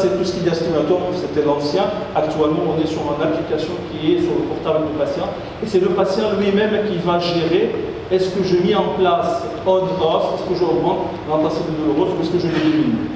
C'est tout ce qui est diastinatoire, c'était l'ancien. Actuellement, on est sur une application qui est sur le portable du patient. Et c'est le patient lui-même qui va gérer est-ce que je mets en place on-off, est-ce que je augmente l'intensité douloureuse ou est-ce que je l'élimine.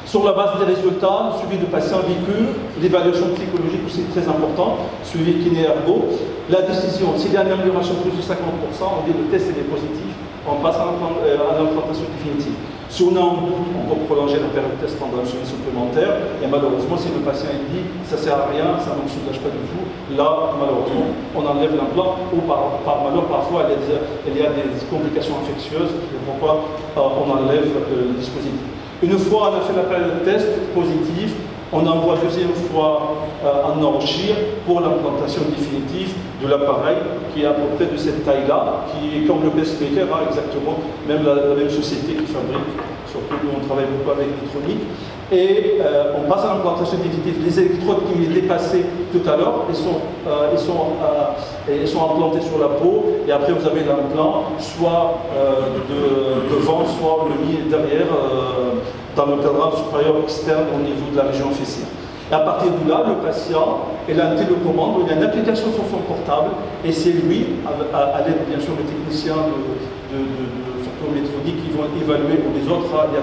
Sur la base des résultats, suivi de patients vécus, l'évaluation psychologique aussi très important, suivi kiné-ergo. La décision, s'il y a une amélioration de plus de 50%, on dit le test est positif, on passe à l'implantation définitive. Si on a un doute, on peut prolonger la période de test pendant une semaine supplémentaire. Et malheureusement, si le patient dit ça ne sert à rien, ça ne me soulage pas du tout, là, malheureusement, on enlève l'implant ou par malheur, parfois, il y a des complications infectieuses. C'est pourquoi on enlève le dispositif. Une fois on a fait la période de test positive, on envoie deuxième fois en enrichir pour l'implantation définitive de l'appareil qui est à peu près de cette taille-là, qui est comme le pacemaker, hein, exactement, même la même société qui fabrique, surtout nous on travaille beaucoup avec l'électronique. Et on passe à l'implantation définitive. Les électrodes qui étaient passées tout à l'heure, ils sont implantés sur la peau, et après vous avez l'implant, soit devant, soit le mis derrière, dans le cadran supérieur externe au niveau de la région fessière. Et à partir de là, le patient, il a une télécommande, il a une application sur son portable, et c'est lui, à l'aide bien sûr des techniciens électroniques qui vont évaluer, ou les autres, il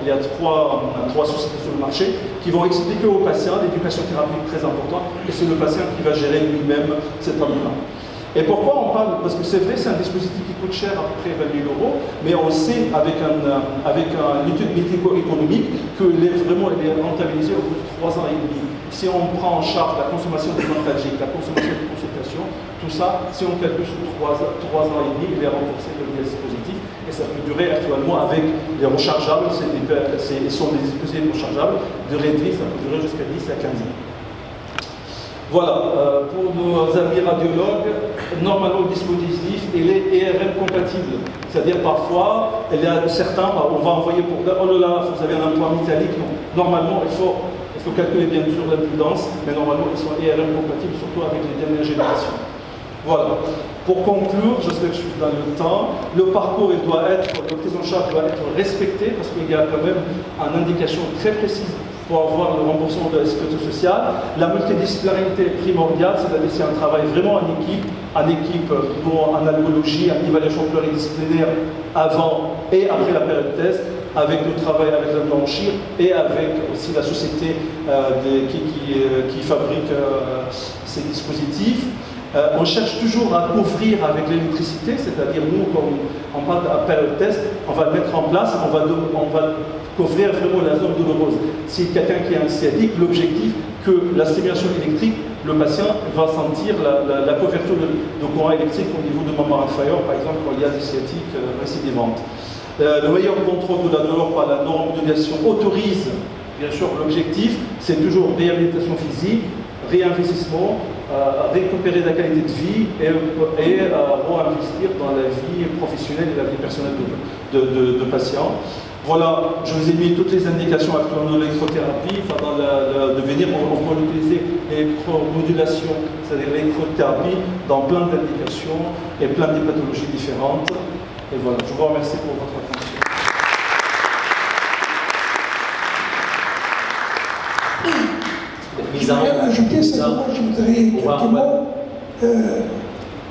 y a trois sociétés sur le marché qui vont expliquer au patient l'éducation thérapeutique très importante, et c'est le patient qui va gérer lui-même cet ambulant. Et pourquoi on parle? Parce que c'est vrai, c'est un dispositif qui coûte cher, à peu près 20 000 €, mais on sait avec une étude médico-économique qu'il est rentabilisé au bout de 3 ans et demi. Si on prend en charge la consommation des antalgiques, la consommation de consultation, tout ça, si on calcule sur 3 ans et demi, il est remboursé de dispositif. Et ça peut durer actuellement avec les rechargeables, ce sont des dispositifs rechargeables, de réduire, ça peut durer jusqu'à 10 à 15 ans. Voilà, pour nos amis radiologues, normalement le dispositif il est ERM compatible. C'est-à-dire parfois, il y a certains, on va envoyer pour oh là là, vous avez un implant métallique, non. Normalement il faut calculer bien sûr l'impédance, mais normalement ils sont ERM compatibles, surtout avec les dernières générations. Voilà. Pour conclure, j'espère que je suis dans le temps, le parcours, le prise en charge doit être respecté parce qu'il y a quand même une indication très précise pour avoir le remboursement de la sécurité sociale. La multidisciplinarité est primordiale, c'est-à-dire c'est un travail vraiment en équipe en algologie, en évaluation pluridisciplinaire avant et après la période de test, avec le travail avec la blanchir et avec aussi la société qui fabrique ces dispositifs. On cherche toujours à couvrir avec l'électricité, c'est-à-dire nous, quand on parle de période de test, on va le mettre en place, on va couvrir vraiment la zone douloureuse. Si quelqu'un qui a un sciatique, l'objectif que la stimulation électrique, le patient va sentir la couverture de courant électrique au niveau de membre inférieur, par exemple, quand il y a des sciatiques récidivantes. Le meilleur contrôle de la douleur par la normodulation autorise, bien sûr, l'objectif, c'est toujours réhabilitation physique, réinvestissement, récupérer la qualité de vie et réinvestir dans la vie professionnelle et la vie personnelle de patients. Voilà, je vous ai mis toutes les indications actuellement de l'électrothérapie. De venir, on peut utiliser l'électromodulation, c'est-à-dire l'électrothérapie, dans plein d'indications et plein de pathologies différentes. Et voilà, je vous remercie pour votre attention. Je voudrais ajouter simplement, je voudrais quelques mots.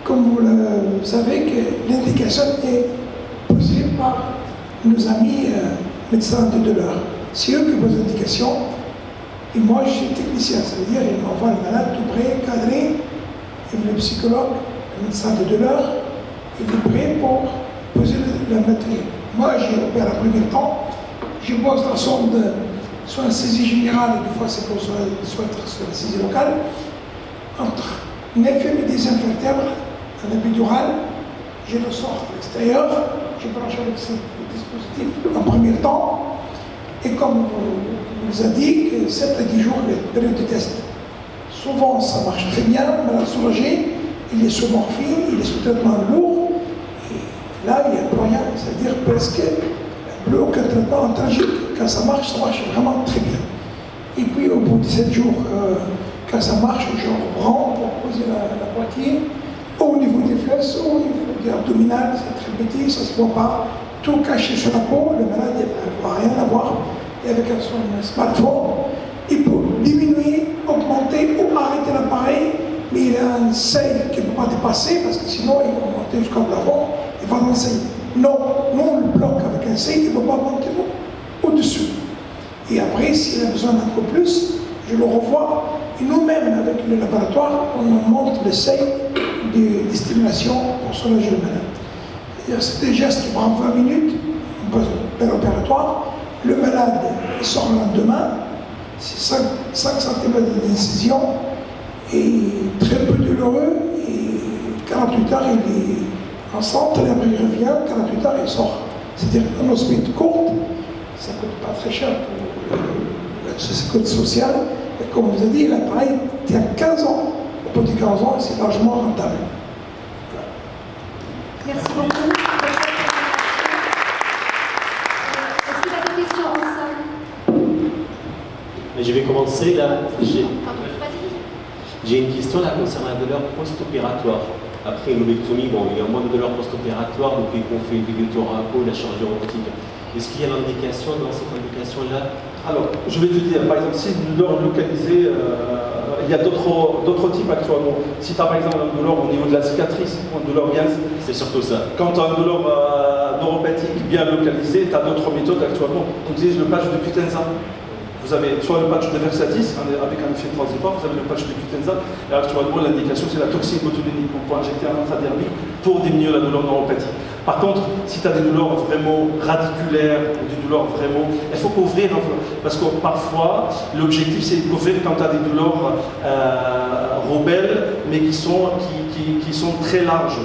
Comme vous le savez, que l'indication est posée par nos amis médecins de douleur. C'est eux qui posent l'indication. Et moi, je suis technicien, ça veut dire qu'ils m'envoient le malade tout prêt, cadré, et le psychologue, le médecin de douleur, il est prêt pour poser la matériel. Moi, j'ai opéré à premier temps, je pose la sonde soit en saisie générale, des fois c'est pour soit sur la saisie locale, entre 9 et 10 vertèbres, un épidural, je le sors à l'extérieur, je branche avec ce dispositif en premier temps, et comme on nous a dit, que 7 à 10 jours, la période de test. Souvent ça marche très bien, malade soulagé, il est sous morphine, il est sous traitement lourd, et là il n'y a plus rien, c'est-à-dire presque plus aucun traitement antalgique. Quand ça marche vraiment très bien. Et puis au bout de 7 jours, quand ça marche, je reprends pour poser la poitrine, au niveau des fesses, au niveau de l'abdominal, c'est très petit, ça ne se voit pas, tout caché sur la peau, le malade ne va rien avoir. et avec son smartphone, il peut diminuer, augmenter ou arrêter l'appareil, mais il a un seuil qu'il ne peut pas dépasser parce que sinon il va monter jusqu'au plafond, il va danser. Non, nous on le bloque avec un seuil, il ne peut pas monter au-dessus. Et après, s'il a besoin d'un peu plus, je le revois. Et nous-mêmes, avec le laboratoire, on monte le seuil de stimulation pour soulager le malade. C'est des gestes qui prennent 20 minutes, opératoire. Le malade il sort le lendemain, c'est 5 cm d'incision, et très peu douloureux, et 48 heures il est en centre, et après il revient, 48 heures il sort. C'est-à-dire une hospitalisation courte, ça ne coûte pas très cher pour la sécurité sociale, et comme vous avez dit, l'appareil tient 15 ans. Au bout de 15 ans, c'est largement rentable. Merci beaucoup. Est-ce qu'il y a des questions en salle? Mais je vais commencer là. Vas-y. J'ai une question là concernant la douleur post-opératoire. Après une lobectomie, bon, il y a moins de douleur post-opératoire, donc on fait une vidéothérapie, la chirurgie robotique. Est-ce qu'il y a l'indication dans cette indication-là? Alors, je vais te dire, par exemple, si une douleur localisée, il y a d'autres types actuellement. Si tu as par exemple une douleur au niveau de la cicatrice, une douleur bien... C'est surtout ça. Quand tu as une douleur neuropathique bien localisée, tu as d'autres méthodes actuellement. On utilise le patch de Qutenza. Vous avez soit le patch de Versatis, avec un effet transitoire, vous avez le patch de Qutenza. Et actuellement, l'indication, c'est la toxine botulinque qu'on peut injecter en intradermique pour diminuer la douleur neuropathique. Par contre, si tu as des douleurs vraiment radiculaires, ou des douleurs vraiment... Il faut couvrir, parce que parfois, l'objectif, c'est de couvrir quand tu as des douleurs rebelles, mais qui sont très larges.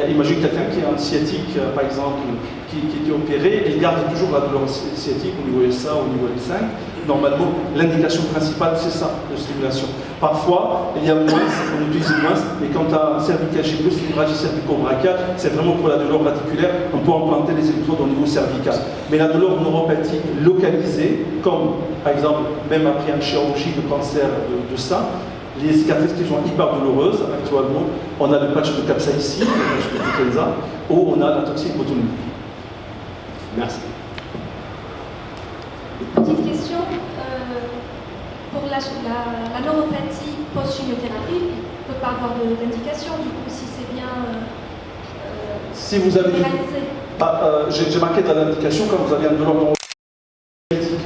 Imagine quelqu'un qui est en sciatique, par exemple, qui était opéré, il garde toujours la douleur sciatique au niveau LSA, au niveau L5. Normalement, l'indication principale, c'est ça, de stimulation. Parfois, il y a moins, on utilise moins, mais quand tu as un cervical gibus, fibrage cervico-brachial, c'est vraiment pour la douleur radiculaire, on peut implanter les électrodes au niveau cervical. Mais la douleur neuropathique localisée, comme par exemple, même après une chirurgie de cancer de sein, les cicatrices qui sont hyper douloureuses, actuellement, on a le patch de capsaïcine, le patch de Qutenza, ou on a la toxine botulinque. Merci. Petite question. Pour la neuropathie post-chimiothérapie, il ne peut pas avoir d'indication, du coup, si c'est bien si vous avez réalisé. j'ai marqué dans l'indication quand vous avez une douleur neuropathique.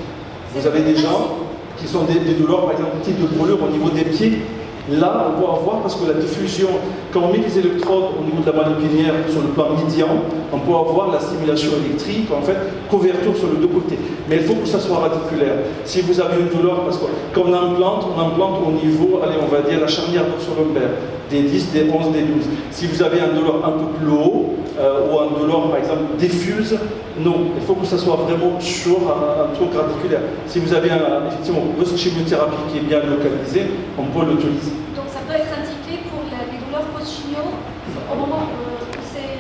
Vous avez des gens qui sont des douleurs, par exemple, type de brûlure au niveau des pieds. Là, on peut avoir, parce que la diffusion, quand on met des électrodes au niveau de la moelle épinière sur le plan médian, on peut avoir la stimulation électrique, en fait, couverture sur les deux côtés. Mais il faut que ça soit radiculaire. Si vous avez une douleur, parce que quand on implante au niveau, allez, on va dire la charnière dorsolaire, des 10, des 11, des 12. Si vous avez un douleur un peu plus haut, ou un douleur, par exemple, diffuse, non. Il faut que ça soit vraiment sur un truc radiculaire. Si vous avez effectivement une chimiothérapie qui est bien localisée, on peut l'utiliser. Donc ça peut être indiqué pour les douleurs post-chimio au moment où c'est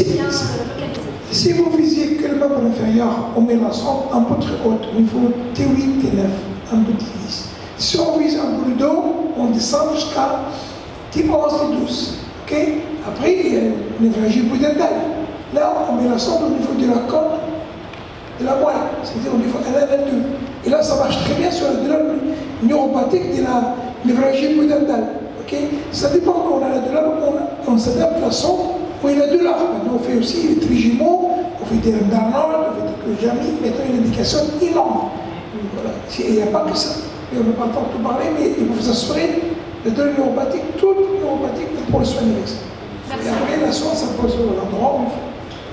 bien localisé. Si vous visiez que le membre inférieur, on met la sonde un peu très haute, au niveau T8, T9, un peu T10. Si on vise un peu le dos, on descend jusqu'à T11, T12. Okay? Après, il y a une névralgie pudendale. Là, on met la sonde au niveau de la côte de la moelle, c'est-à-dire au niveau L1, L2. Et là, ça marche très bien sur la douleur neuropathique de la névralgie pudendale. Okay? Ça dépend quand on a la douleur, on s'adapte à la sonde où il y a la douleur. Maintenant, on fait aussi les trigimaux, on fait des Darnold, on fait des Kojami, maintenant une indication énorme. Voilà. Il n'y a pas que ça. Et on ne peut pas tant tout parler, mais il faut vous assurer la douleur neuropathique, toute neuropathique pour le soigner avec ça. Et après, la sonde, ça pose l'endroit où il faut.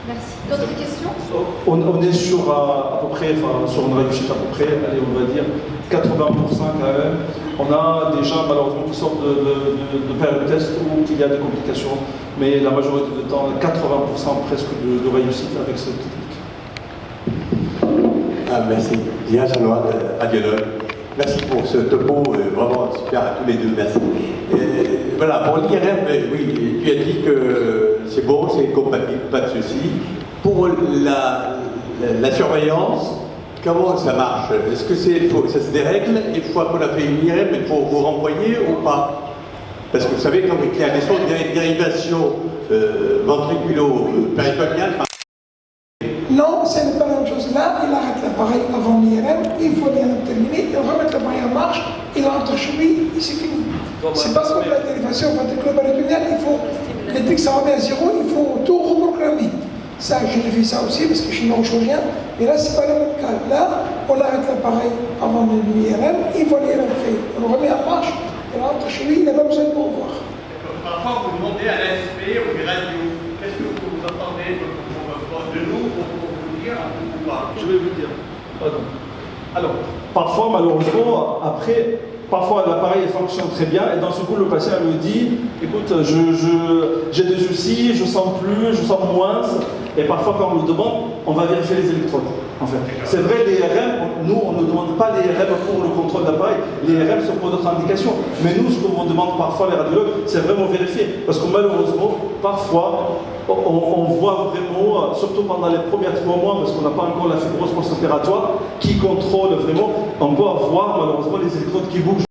Merci. D'autres questions? On est sur à peu près, enfin sur une réussite à peu près, allez, on va dire 80% quand même. On a des gens malheureusement qui sortent de période test où il y a des complications, mais la majorité du temps, 80% presque de réussite avec cette technique. Ah, merci. Bien, Chanoine, radiologue. Merci pour ce topo, vraiment super à tous les deux, merci. Voilà, pour l'IRM, oui, tu as dit que c'est bon, c'est compatible, pas de souci. Pour la surveillance, comment ça marche? Est-ce que ça se dérègle une fois qu'on a fait une IRM, il faut vous renvoyer ou pas? Parce que vous savez, quand il y a des sortes de dérivation ventriculo-péritonéale. Non, ce n'est pas la même chose. Là, il a l'appareil avant l'IRM, il faut l'IRM terminer, il remettre l'appareil en marche, il rentre chez lui et c'est fini. C'est pas comme la dérivation du club tunnel, il faut, dès que ça remet à zéro, il faut tout reprogrammer. Ça, j'ai fait ça aussi parce que je suis neurochirurgien, mais là, c'est pas le même cas. Là, on arrête l'appareil avant l'IRM, il faut l'IRM fait. On le remet en marche, il rentre chez lui, il n'a pas besoin de me revoir. Parfois, vous demandez à l'ASP, aux radios, qu'est-ce que vous attendez de nous pour vous dire ou pas? Je vais vous dire. Pardon. Alors, parfois, malheureusement, après, parfois l'appareil fonctionne très bien et dans ce coup, le patient me dit écoute, j'ai des soucis, je sens plus, je sens moins. Et parfois, quand on nous demande, on va vérifier les électrodes. En fait, c'est vrai, les IRM, nous, on ne demande pas les IRM pour le contrôle d'appareil, les IRM sont pour d'autres indications. Mais nous, ce qu'on demande parfois, les radiologues, c'est vraiment vérifier. Parce que malheureusement, parfois, on voit vraiment, surtout pendant les premiers 3 mois, parce qu'on n'a pas encore la fibrose post-opératoire, qui contrôle vraiment, on peut avoir malheureusement les électrodes qui bougent.